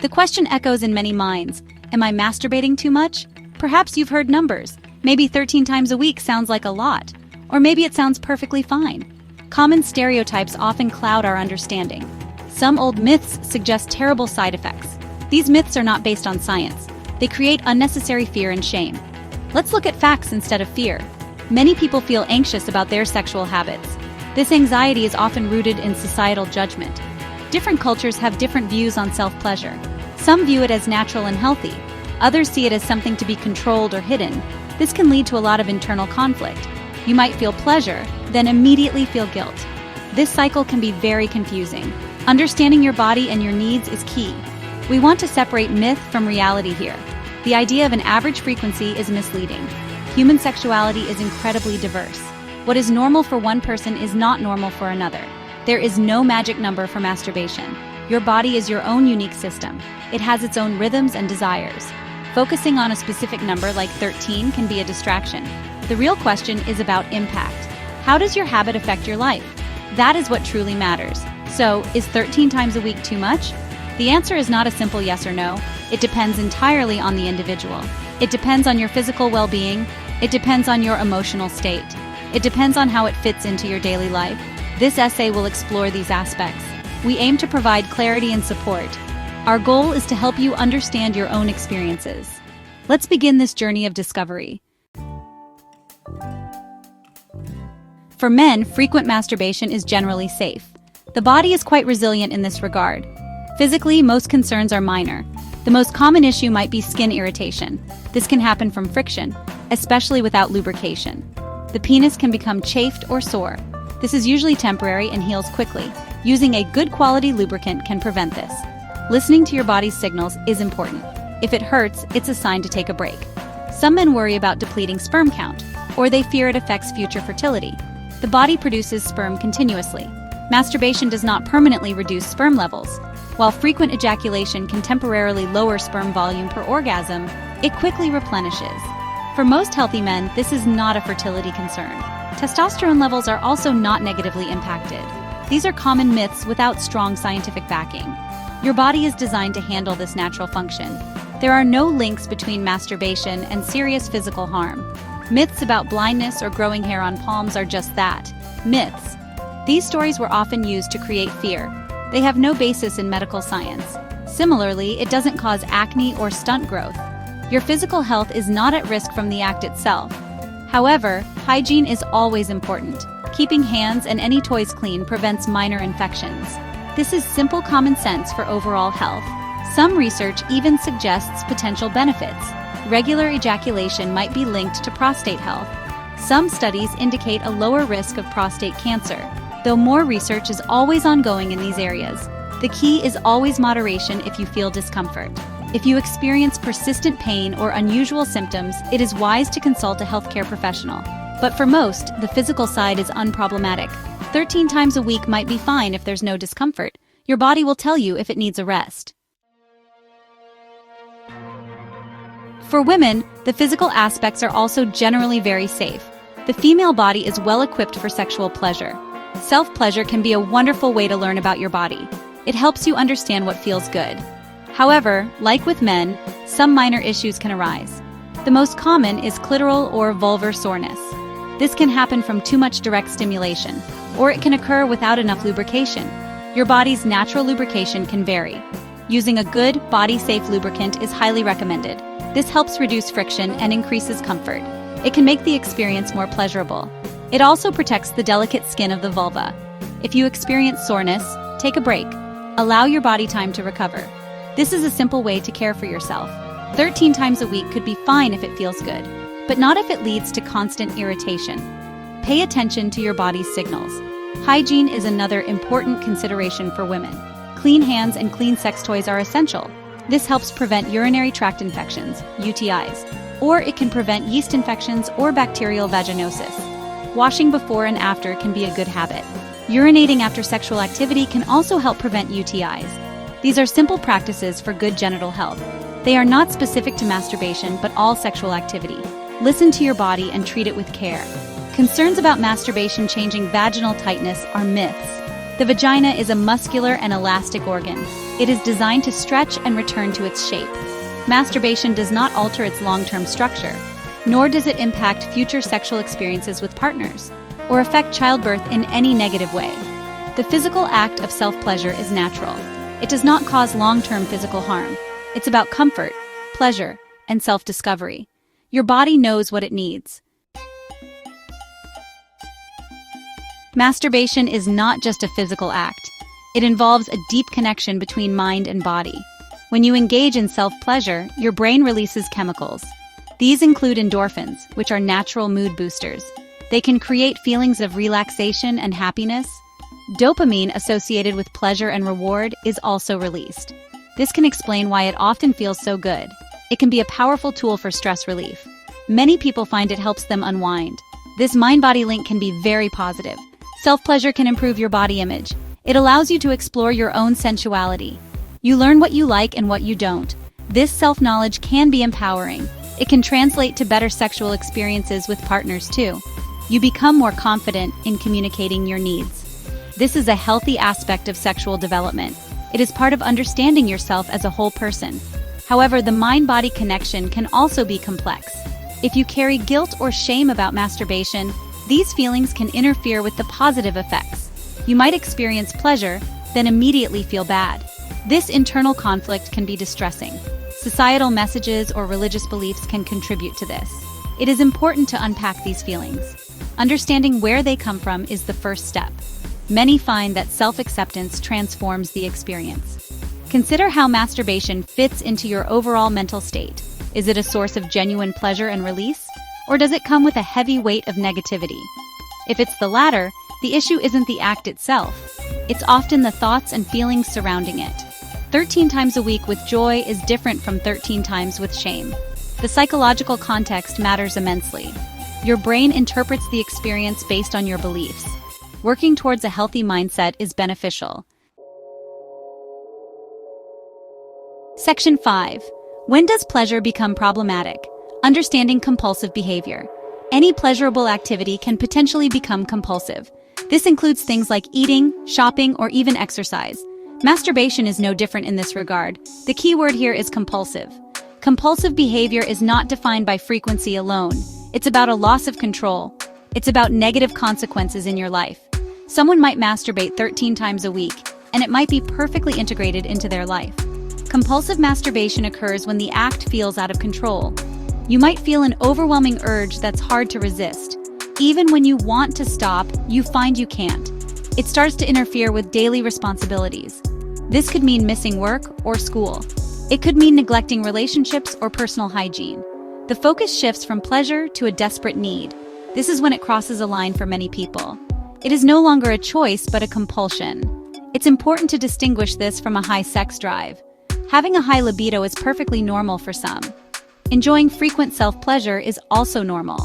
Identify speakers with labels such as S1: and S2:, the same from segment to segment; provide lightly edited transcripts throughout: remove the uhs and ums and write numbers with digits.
S1: The question echoes in many minds. Am I masturbating too much? Perhaps you've heard numbers. Maybe 13 times a week sounds like a lot. Or maybe it sounds perfectly fine. Common stereotypes often cloud our understanding. Some old myths suggest terrible side effects. These myths are not based on science. They create unnecessary fear and shame. Let's look at facts instead of fear. Many people feel anxious about their sexual habits. This anxiety is often rooted in societal judgment. Different cultures have different views on self-pleasure. Some view it as natural and healthy. Others see it as something to be controlled or hidden. This can lead to a lot of internal conflict. You might feel pleasure, then immediately feel guilt. This cycle can be very confusing. Understanding your body and your needs is key. We want to separate myth from reality here. The idea of an average frequency is misleading. Human sexuality is incredibly diverse. What is normal for one person is not normal for another. There is no magic number for masturbation. Your body is your own unique system. It has its own rhythms and desires. Focusing on a specific number like 13 can be a distraction. The real question is about impact. How does your habit affect your life? That is what truly matters. So, is 13 times a week too much? The answer is not a simple yes or no. It depends entirely on the individual. It depends on your physical well-being. It depends on your emotional state. It depends on how it fits into your daily life. This essay will explore these aspects. We aim to provide clarity and support. Our goal is to help you understand your own experiences. Let's begin this journey of discovery. For men, frequent masturbation is generally safe. The body is quite resilient in this regard. Physically, most concerns are minor. The most common issue might be skin irritation. This can happen from friction, especially without lubrication. The penis can become chafed or sore. This is usually temporary and heals quickly. Using a good quality lubricant can prevent this. Listening to your body's signals is important. If it hurts, it's a sign to take a break. Some men worry about depleting sperm count, or they fear it affects future fertility. The body produces sperm continuously. Masturbation does not permanently reduce sperm levels. While frequent ejaculation can temporarily lower sperm volume per orgasm, it quickly replenishes. For most healthy men, this is not a fertility concern. Testosterone levels are also not negatively impacted. These are common myths without strong scientific backing. Your body is designed to handle this natural function. There are no links between masturbation and serious physical harm. Myths about blindness or growing hair on palms are just that, myths. These stories were often used to create fear. They have no basis in medical science. Similarly, it doesn't cause acne or stunt growth. Your physical health is not at risk from the act itself. However, hygiene is always important. Keeping hands and any toys clean prevents minor infections. This is simple common sense for overall health. Some research even suggests potential benefits. Regular ejaculation might be linked to prostate health. Some studies indicate a lower risk of prostate cancer, though more research is always ongoing in these areas. The key is always moderation if you feel discomfort. If you experience persistent pain or unusual symptoms, it is wise to consult a healthcare professional. But for most, the physical side is unproblematic. 13 times a week might be fine if there's no discomfort. Your body will tell you if it needs a rest. For women, the physical aspects are also generally very safe. The female body is well equipped for sexual pleasure. Self-pleasure can be a wonderful way to learn about your body. It helps you understand what feels good. However, like with men, some minor issues can arise. The most common is clitoral or vulvar soreness. This can happen from too much direct stimulation, or it can occur without enough lubrication. Your body's natural lubrication can vary. Using a good, body-safe lubricant is highly recommended. This helps reduce friction and increases comfort. It can make the experience more pleasurable. It also protects the delicate skin of the vulva. If you experience soreness, take a break. Allow your body time to recover. This is a simple way to care for yourself. 13 times a week could be fine if it feels good, but not if it leads to constant irritation. Pay attention to your body's signals. Hygiene is another important consideration for women. Clean hands and clean sex toys are essential. This helps prevent urinary tract infections, UTIs, or it can prevent yeast infections or bacterial vaginosis. Washing before and after can be a good habit. Urinating after sexual activity can also help prevent UTIs. These are simple practices for good genital health. They are not specific to masturbation, but all sexual activity. Listen to your body and treat it with care. Concerns about masturbation changing vaginal tightness are myths. The vagina is a muscular and elastic organ. It is designed to stretch and return to its shape. Masturbation does not alter its long-term structure, nor does it impact future sexual experiences with partners, or affect childbirth in any negative way. The physical act of self-pleasure is natural. It does not cause long-term physical harm. It's about comfort, pleasure, and self-discovery. Your body knows what it needs. Masturbation is not just a physical act. It involves a deep connection between mind and body. When you engage in self-pleasure, your brain releases chemicals. These include endorphins, which are natural mood boosters. They can create feelings of relaxation and happiness. Dopamine, associated with pleasure and reward, is also released. This can explain why it often feels so good. It can be a powerful tool for stress relief. Many people find it helps them unwind. This mind-body link can be very positive. Self-pleasure can improve your body image. It allows you to explore your own sensuality. You learn what you like and what you don't. This self-knowledge can be empowering. It can translate to better sexual experiences with partners too. You become more confident in communicating your needs. This is a healthy aspect of sexual development. It is part of understanding yourself as a whole person. However, the mind-body connection can also be complex. If you carry guilt or shame about masturbation, these feelings can interfere with the positive effects. You might experience pleasure, then immediately feel bad. This internal conflict can be distressing. Societal messages or religious beliefs can contribute to this. It is important to unpack these feelings. Understanding where they come from is the first step. Many find that self-acceptance transforms the experience. Consider how masturbation fits into your overall mental state. Is it a source of genuine pleasure and release? Or does it come with a heavy weight of negativity? If it's the latter, the issue isn't the act itself. It's often the thoughts and feelings surrounding it. 13 times a week with joy is different from 13 times with shame. The psychological context matters immensely. Your brain interprets the experience based on your beliefs. Working towards a healthy mindset is beneficial. Section 5. When does pleasure become problematic? Understanding compulsive behavior. Any pleasurable activity can potentially become compulsive. This includes things like eating, shopping, or even exercise. Masturbation is no different in this regard. The key word here is compulsive. Compulsive behavior is not defined by frequency alone. It's about a loss of control. It's about negative consequences in your life. Someone might masturbate 13 times a week, and it might be perfectly integrated into their life. Compulsive masturbation occurs when the act feels out of control. You might feel an overwhelming urge that's hard to resist. Even when you want to stop, you find you can't. It starts to interfere with daily responsibilities. This could mean missing work or school. It could mean neglecting relationships or personal hygiene. The focus shifts from pleasure to a desperate need. This is when it crosses a line for many people. It is no longer a choice, but a compulsion. It's important to distinguish this from a high sex drive. Having a high libido is perfectly normal for some. Enjoying frequent self-pleasure is also normal.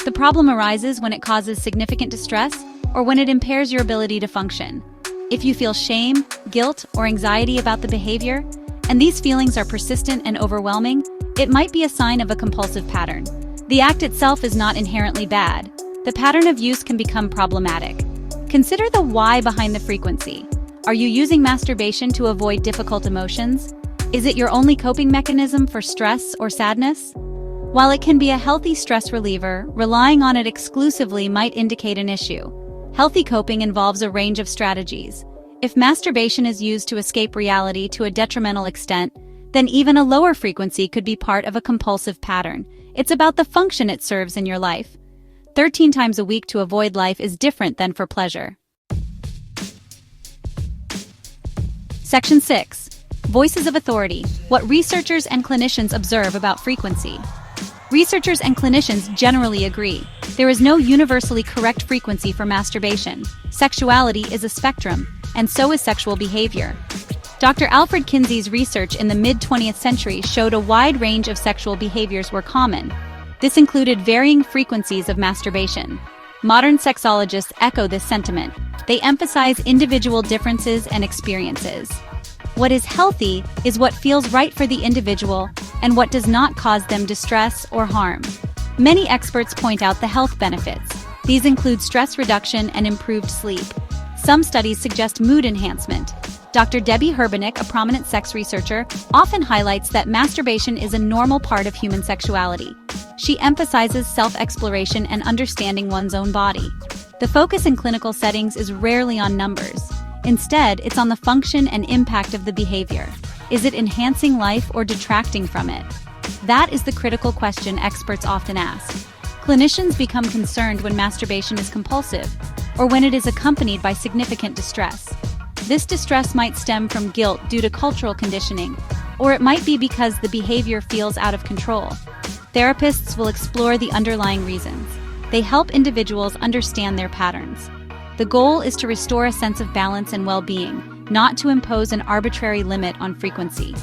S1: The problem arises when it causes significant distress or when it impairs your ability to function. If you feel shame, guilt, or anxiety about the behavior, and these feelings are persistent and overwhelming, it might be a sign of a compulsive pattern. The act itself is not inherently bad. The pattern of use can become problematic. Consider the why behind the frequency. Are you using masturbation to avoid difficult emotions? Is it your only coping mechanism for stress or sadness? While it can be a healthy stress reliever, relying on it exclusively might indicate an issue. Healthy coping involves a range of strategies. If masturbation is used to escape reality to a detrimental extent, then even a lower frequency could be part of a compulsive pattern. It's about the function it serves in your life. 13 times a week to avoid life is different than for pleasure. Section 6. Voices of authority. What researchers and clinicians observe about frequency. Researchers and clinicians generally agree. There is no universally correct frequency for masturbation. Sexuality is a spectrum, and so is sexual behavior. Dr. Alfred Kinsey's research in the mid-20th century showed a wide range of sexual behaviors were common. This included varying frequencies of masturbation. Modern sexologists echo this sentiment. They emphasize individual differences and experiences. What is healthy is what feels right for the individual and what does not cause them distress or harm. Many experts point out the health benefits. These include stress reduction and improved sleep. Some studies suggest mood enhancement. Dr. Debbie Herbenick, a prominent sex researcher, often highlights that masturbation is a normal part of human sexuality. She emphasizes self-exploration and understanding one's own body. The focus in clinical settings is rarely on numbers. Instead, it's on the function and impact of the behavior. Is it enhancing life or detracting from it? That is the critical question experts often ask. Clinicians become concerned when masturbation is compulsive, or when it is accompanied by significant distress. This distress might stem from guilt due to cultural conditioning, or it might be because the behavior feels out of control. Therapists will explore the underlying reasons. They help individuals understand their patterns. The goal is to restore a sense of balance and well-being, not to impose an arbitrary limit on frequency.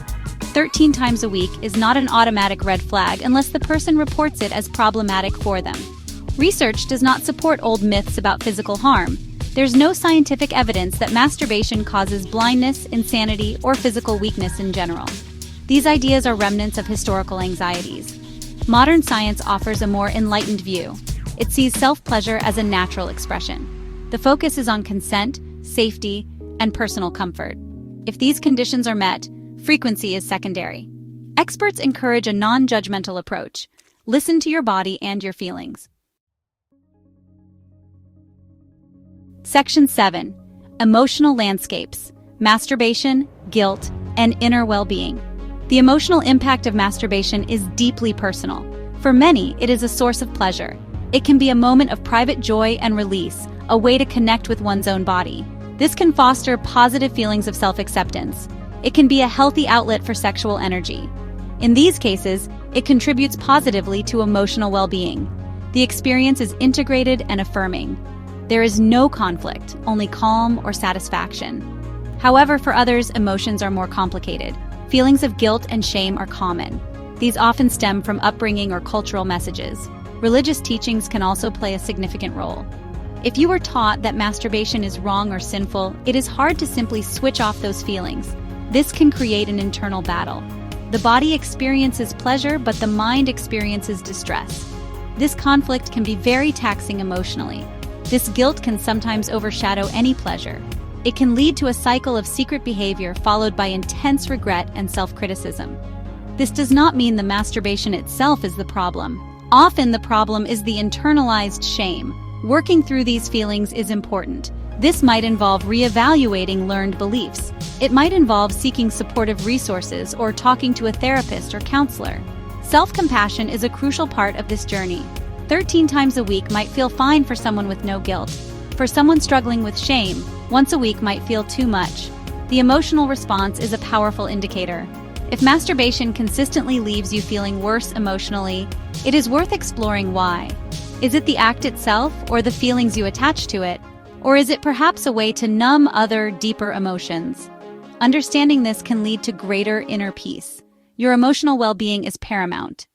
S1: 13 times a week is not an automatic red flag unless the person reports it as problematic for them. Research does not support old myths about physical harm. There's no scientific evidence that masturbation causes blindness, insanity, or physical weakness in general. These ideas are remnants of historical anxieties. Modern science offers a more enlightened view. It sees self-pleasure as a natural expression. The focus is on consent, safety, and personal comfort. If these conditions are met, frequency is secondary. Experts encourage a non-judgmental approach. Listen to your body and your feelings. Section 7. Emotional landscapes, masturbation, guilt, and inner well-being. The emotional impact of masturbation is deeply personal. For many, it is a source of pleasure. It can be a moment of private joy and release, a way to connect with one's own body. This can foster positive feelings of self-acceptance. It can be a healthy outlet for sexual energy. In these cases, it contributes positively to emotional well-being. The experience is integrated and affirming. There is no conflict, only calm or satisfaction. However, for others, emotions are more complicated. Feelings of guilt and shame are common. These often stem from upbringing or cultural messages. Religious teachings can also play a significant role. If you were taught that masturbation is wrong or sinful, it is hard to simply switch off those feelings. This can create an internal battle. The body experiences pleasure, but the mind experiences distress. This conflict can be very taxing emotionally. This guilt can sometimes overshadow any pleasure. It can lead to a cycle of secret behavior followed by intense regret and self-criticism. This does not mean the masturbation itself is the problem. Often the problem is the internalized shame. Working through these feelings is important. This might involve reevaluating learned beliefs. It might involve seeking supportive resources or talking to a therapist or counselor. Self-compassion is a crucial part of this journey. 13 times a week might feel fine for someone with no guilt. For someone struggling with shame, once a week might feel too much. The emotional response is a powerful indicator. If masturbation consistently leaves you feeling worse emotionally, it is worth exploring why. Is it the act itself or the feelings you attach to it? Or is it perhaps a way to numb other, deeper emotions? Understanding this can lead to greater inner peace. Your emotional well-being is paramount.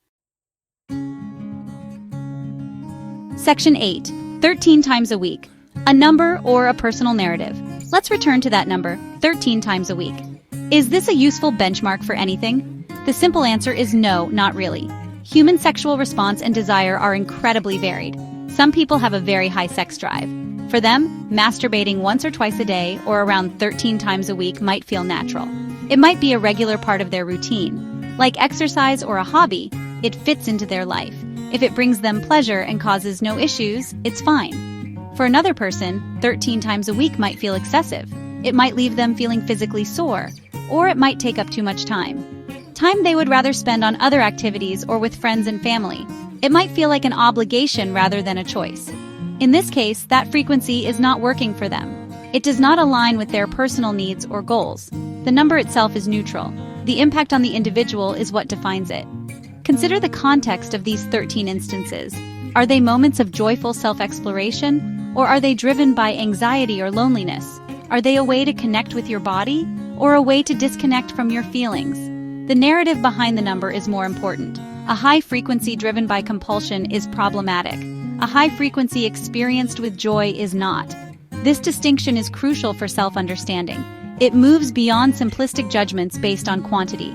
S1: Section 8. 13 times a week. A number or a personal narrative. Let's return to that number, 13 times a week. Is this a useful benchmark for anything? The simple answer is no, not really. Human sexual response and desire are incredibly varied. Some people have a very high sex drive. For them, masturbating once or twice a day or around 13 times a week might feel natural. It might be a regular part of their routine. Like exercise or a hobby, it fits into their life. If it brings them pleasure and causes no issues, it's fine. For another person, 13 times a week might feel excessive. It might leave them feeling physically sore, or it might take up too much time. Time they would rather spend on other activities or with friends and family. It might feel like an obligation rather than a choice. In this case, that frequency is not working for them. It does not align with their personal needs or goals. The number itself is neutral. The impact on the individual is what defines it. Consider the context of these 13 instances. Are they moments of joyful self-exploration, or are they driven by anxiety or loneliness? Are they a way to connect with your body, or a way to disconnect from your feelings? The narrative behind the number is more important. A high frequency driven by compulsion is problematic. A high frequency experienced with joy is not. This distinction is crucial for self-understanding. It moves beyond simplistic judgments based on quantity.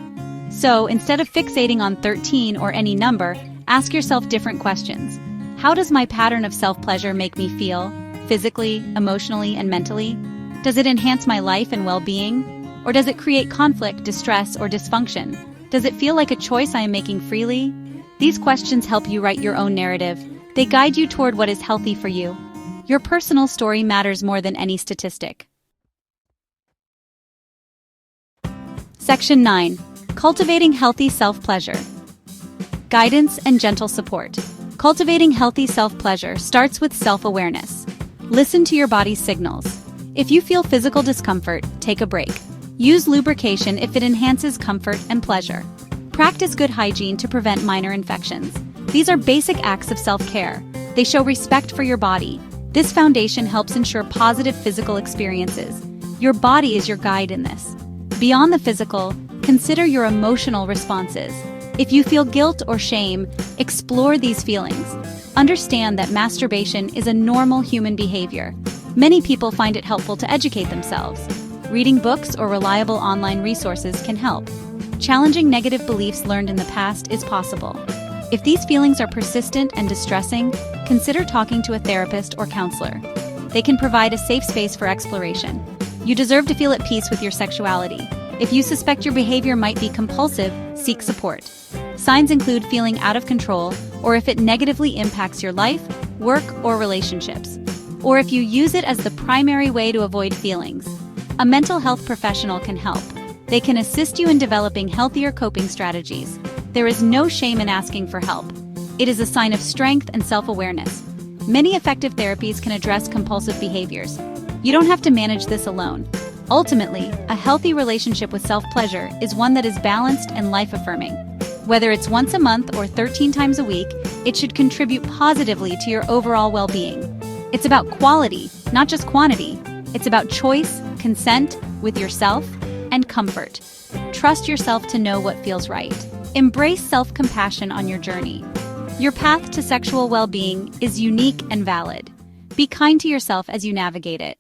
S1: So, instead of fixating on 13 or any number, ask yourself different questions. How does my pattern of self-pleasure make me feel? physically, emotionally, and mentally? Does it enhance my life and well-being? Or does it create conflict, distress, or dysfunction? Does it feel like a choice I am making freely? These questions help you write your own narrative. They guide you toward what is healthy for you. Your personal story matters more than any statistic. Section 9. Cultivating healthy self-pleasure. Guidance and gentle support. Cultivating healthy self-pleasure starts with self-awareness. Listen to your body's signals. If you feel physical discomfort, take a break. Use lubrication if it enhances comfort and pleasure. Practice good hygiene to prevent minor infections. These are basic acts of self-care. They show respect for your body. This foundation helps ensure positive physical experiences. Your body is your guide in this. Beyond the physical, consider your emotional responses. If you feel guilt or shame, explore these feelings. Understand that masturbation is a normal human behavior. Many people find it helpful to educate themselves. Reading books or reliable online resources can help. Challenging negative beliefs learned in the past is possible. If these feelings are persistent and distressing, consider talking to a therapist or counselor. They can provide a safe space for exploration. You deserve to feel at peace with your sexuality. If you suspect your behavior might be compulsive, seek support. Signs include feeling out of control, or if it negatively impacts your life, work, or relationships. Or if you use it as the primary way to avoid feelings. A mental health professional can help. They can assist you in developing healthier coping strategies. There is no shame in asking for help. It is a sign of strength and self-awareness. Many effective therapies can address compulsive behaviors. You don't have to manage this alone. Ultimately, a healthy relationship with self-pleasure is one that is balanced and life-affirming. Whether it's once a month or 13 times a week, it should contribute positively to your overall well-being. It's about quality, not just quantity. It's about choice, consent with yourself, and comfort. Trust yourself to know what feels right. Embrace self-compassion on your journey. Your path to sexual well-being is unique and valid. Be kind to yourself as you navigate it.